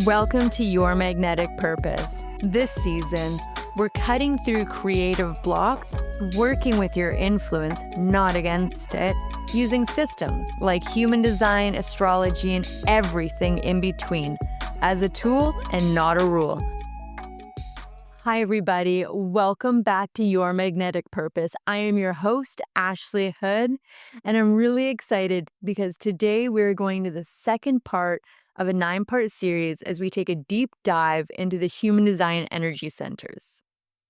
Welcome to Your Magnetic Purpose. This season, we're cutting through creative blocks, working with your influence, not against it, using systems like human design, astrology, and everything in between as a tool and not a rule. Hi, everybody. Welcome back to Your Magnetic Purpose. I am your host, Ashley Hood, and I'm really excited because today we're going to the second part of a 9-part series as we take a deep dive into the human design energy centers.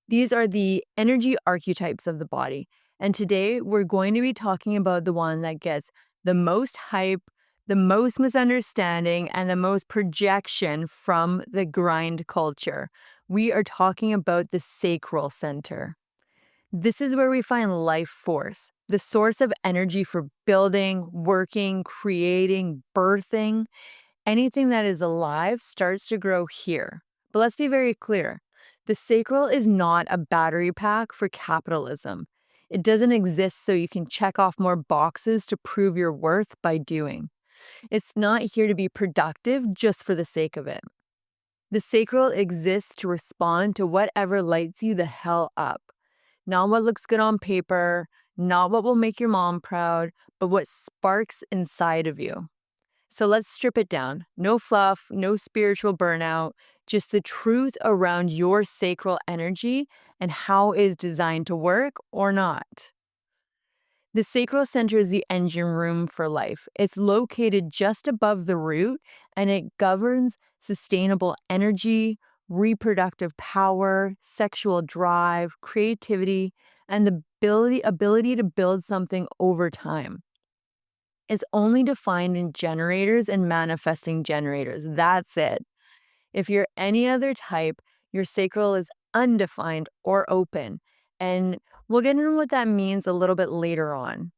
These are the energy archetypes of the body, and today we're going to be talking about the one that gets the most hype, the most misunderstanding, and the most projection from the grind culture. We are talking about the Sacral Center. This is where we find life force, the source of energy for building, working, creating, birthing. Anything that is alive starts to grow here. But let's be very clear. The sacral is not a battery pack for capitalism. It doesn't exist so you can check off more boxes to prove your worth by doing. It's not here to be productive just for the sake of it. The sacral exists to respond to whatever lights you the hell up. Not what looks good on paper, not what will make your mom proud, but what sparks inside of you. So let's strip it down. No fluff, no spiritual burnout, just the truth around your sacral energy and how it is designed to work or not. The sacral center is the engine room for life. It's located just above the root and it governs sustainable energy, reproductive power, sexual drive, creativity, and the ability to build something over time. Is only defined in generators and manifesting generators. That's it. If you're any other type, your sacral is undefined or open. And we'll get into what that means a little bit later on.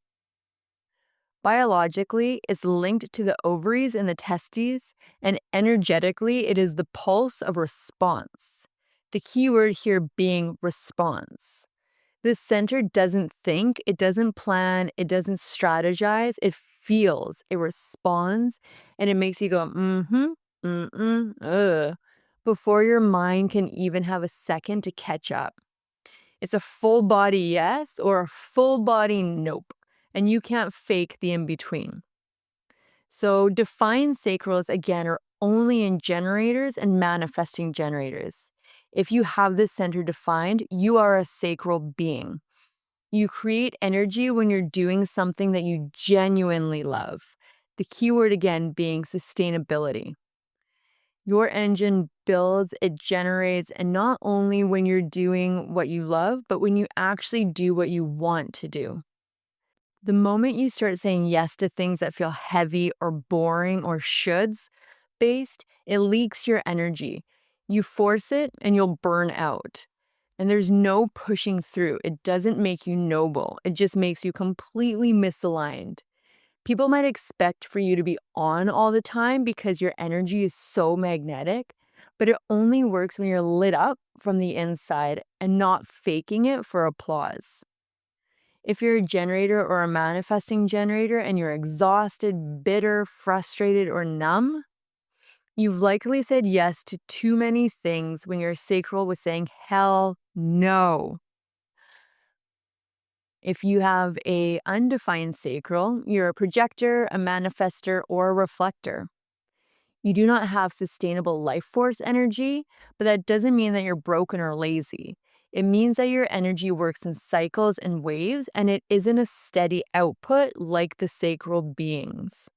Biologically, it's linked to the ovaries and the testes, and energetically, it is the pulse of response. The key word here being response. This center doesn't think, it doesn't plan, it doesn't strategize, it feels, it responds, and it makes you go, before your mind can even have a second to catch up. It's a full body yes or a full body nope, and you can't fake the in-between. So defined sacrals, again, are only in generators and manifesting generators. If you have this center defined, you are a sacral being. You create energy when you're doing something that you genuinely love. The keyword again being sustainability. Your engine builds, it generates, and not only when you're doing what you love, but when you actually do what you want to do. The moment you start saying yes to things that feel heavy or boring or shoulds based, it leaks your energy. You force it and you'll burn out. And there's no pushing through. It doesn't make you noble. It just makes you completely misaligned. People might expect for you to be on all the time because your energy is so magnetic, but it only works when you're lit up from the inside and not faking it for applause. If you're a generator or a manifesting generator and you're exhausted, bitter, frustrated, or numb, you've likely said yes to too many things when your sacral was saying hell no. If you have a undefined sacral, you're a projector, a manifestor, or a reflector. You do not have sustainable life force energy, but that doesn't mean that you're broken or lazy. It means that your energy works in cycles and waves, and it isn't a steady output like the sacral beings.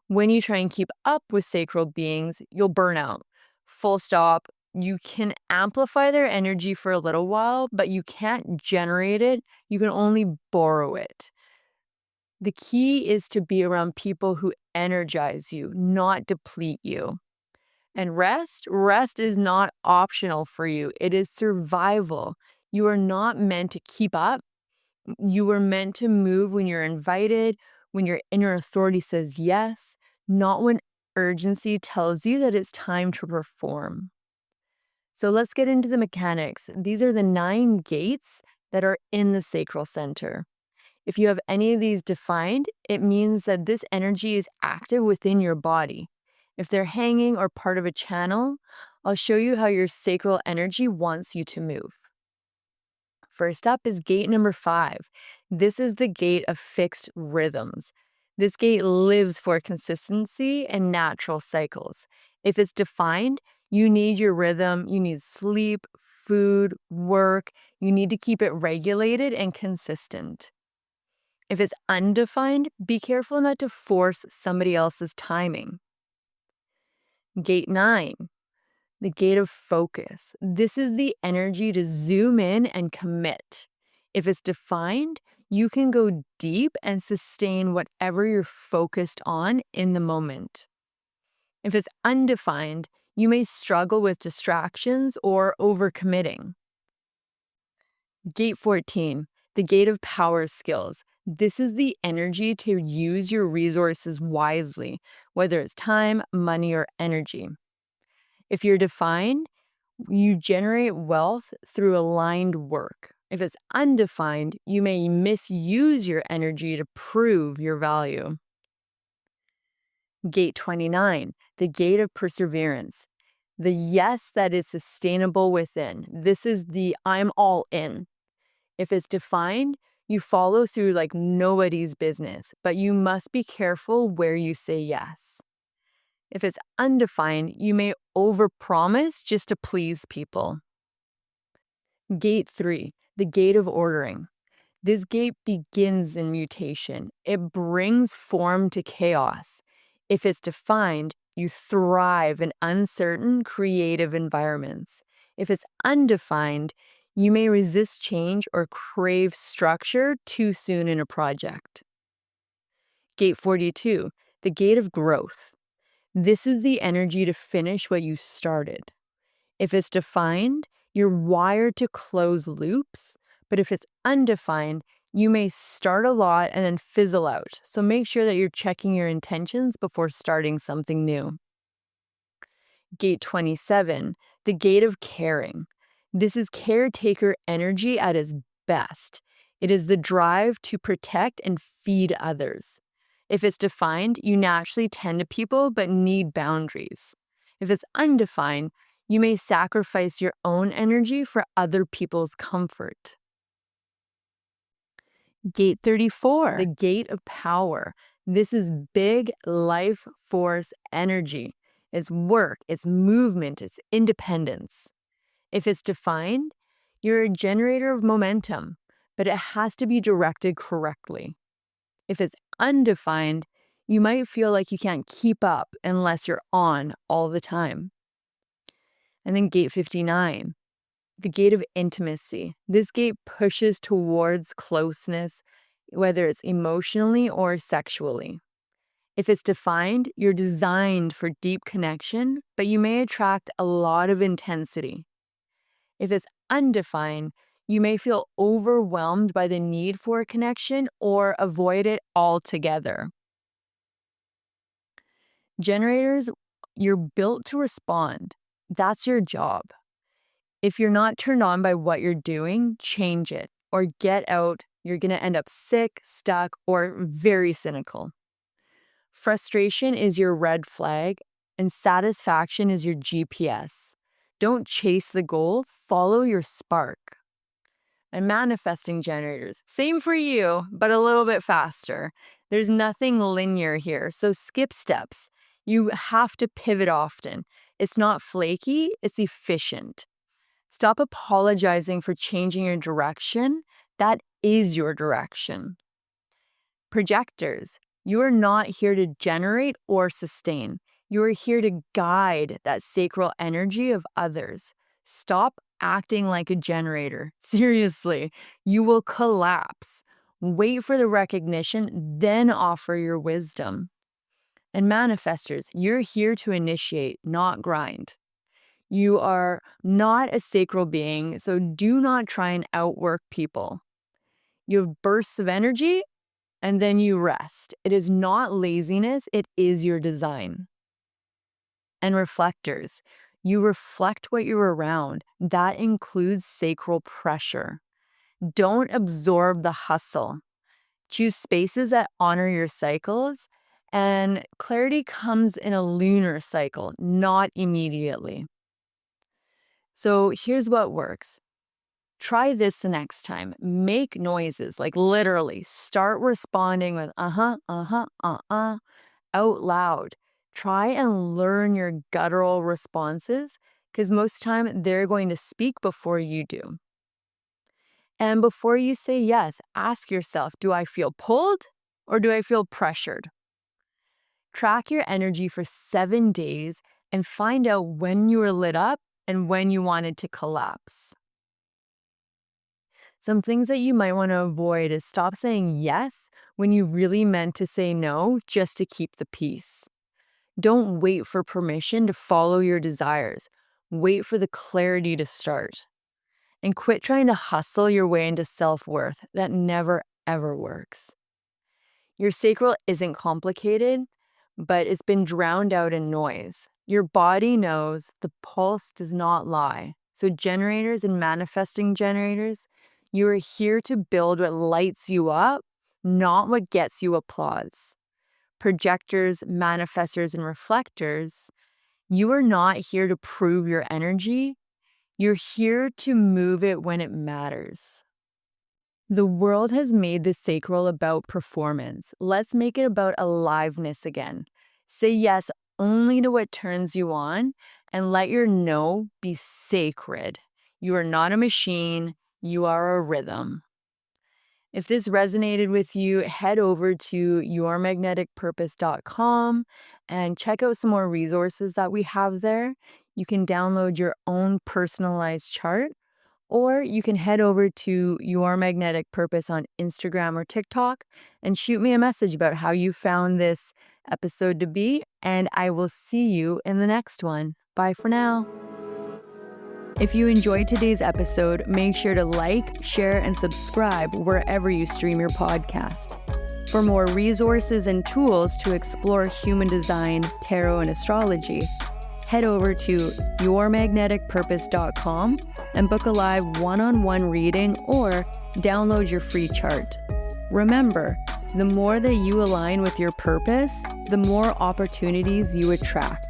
When you try and keep up with sacral beings, you'll burn out. Full stop. You can amplify their energy for a little while, but you can't generate it. You can only borrow it. The key is to be around people who energize you, not deplete you. And rest is not optional for you. It is survival. You are not meant to keep up. You are meant to move when you're invited, when your inner authority says yes, not when urgency tells you that it's time to perform. So let's get into the mechanics. These are the 9 gates that are in the sacral center. If you have any of these defined, it means that this energy is active within your body. If they're hanging or part of a channel, I'll show you how your sacral energy wants you to move. First up is gate number 5. This is the gate of fixed rhythms. This gate lives for consistency and natural cycles. If it's defined, you need your rhythm, you need sleep, food, work. You need to keep it regulated and consistent. If it's undefined, be careful not to force somebody else's timing. Gate 9, the gate of focus. This is the energy to zoom in and commit. If it's defined, you can go deep and sustain whatever you're focused on in the moment. If it's undefined, you may struggle with distractions or overcommitting. Gate 14, the gate of power skills. This is the energy to use your resources wisely, whether it's time, money, or energy. If you're defined, you generate wealth through aligned work. If it's undefined, you may misuse your energy to prove your value. Gate 29, the gate of perseverance. The yes that is sustainable within. This is the I'm all in. If it's defined, you follow through like nobody's business, but you must be careful where you say yes. If it's undefined, you may overpromise just to please people. Gate 3, the gate of ordering. This gate begins in mutation. It brings form to chaos. If it's defined, you thrive in uncertain, creative environments. If it's undefined, you may resist change or crave structure too soon in a project. Gate 42, the gate of growth. This is the energy to finish what you started. If it's defined, you're wired to close loops, but if it's undefined, you may start a lot and then fizzle out. So make sure that you're checking your intentions before starting something new. Gate 27, the gate of caring. This is caretaker energy at its best. It is the drive to protect and feed others. If it's defined, you naturally tend to people but need boundaries. If it's undefined, you may sacrifice your own energy for other people's comfort. Gate 34, the gate of power. This is big life force energy. It's work, it's movement, it's independence. If it's defined, you're a generator of momentum, but it has to be directed correctly. If it's undefined, you might feel like you can't keep up unless you're on all the time. And then gate 59, the gate of intimacy. This gate pushes towards closeness, whether it's emotionally or sexually. If it's defined, you're designed for deep connection, but you may attract a lot of intensity. If it's undefined, you may feel overwhelmed by the need for a connection or avoid it altogether. Generators, you're built to respond. That's your job. If you're not turned on by what you're doing, change it or get out. You're going to end up sick, stuck, or very cynical. Frustration is your red flag, and satisfaction is your GPS. Don't chase the goal, follow your spark. And manifesting generators, same for you, but a little bit faster. There's nothing linear here, so skip steps. You have to pivot often. It's not flaky, it's efficient. Stop apologizing for changing your direction. That is your direction. Projectors, you are not here to generate or sustain. You are here to guide that sacral energy of others. Stop acting like a generator. Seriously, you will collapse. Wait for the recognition, then offer your wisdom. And manifestors, you're here to initiate, not grind. You are not a sacral being, so do not try and outwork people. You have bursts of energy, and then you rest. It is not laziness, it is your design. And reflectors, you reflect what you're around. That includes sacral pressure. Don't absorb the hustle. Choose spaces that honor your cycles And clarity comes in a lunar cycle, not immediately. So here's what works. Try this the next time. Make noises, like literally start responding with out loud. Try and learn your guttural responses because most of the time they're going to speak before you do. And before you say yes, ask yourself, do I feel pulled or do I feel pressured? Track your energy for 7 days and find out when you were lit up and when you wanted to collapse. Some things that you might want to avoid is stop saying yes when you really meant to say no just to keep the peace. Don't wait for permission to follow your desires. Wait for the clarity to start. And quit trying to hustle your way into self-worth. That never, ever works. Your sacral isn't complicated, but it's been drowned out in noise. Your body knows, the pulse does not lie. So generators and manifesting generators, you are here to build what lights you up, not what gets you applause. Projectors, manifestors, and reflectors, you are not here to prove your energy. You're here to move it when it matters. The world has made the sacral about performance. Let's make it about aliveness again. Say yes only to what turns you on and let your no be sacred. You are not a machine, you are a rhythm. If this resonated with you, head over to yourmagneticpurpose.com and check out some more resources that we have there. You can download your own personalized chart, or you can head over to Your Magnetic Purpose on Instagram or TikTok and shoot me a message about how you found this episode to be, and I will see you in the next one. Bye for now. If you enjoyed today's episode, make sure to like, share, and subscribe wherever you stream your podcast. For more resources and tools to explore human design, tarot, and astrology, head over to yourmagneticpurpose.com and book a live one-on-one reading or download your free chart. Remember, the more that you align with your purpose, the more opportunities you attract.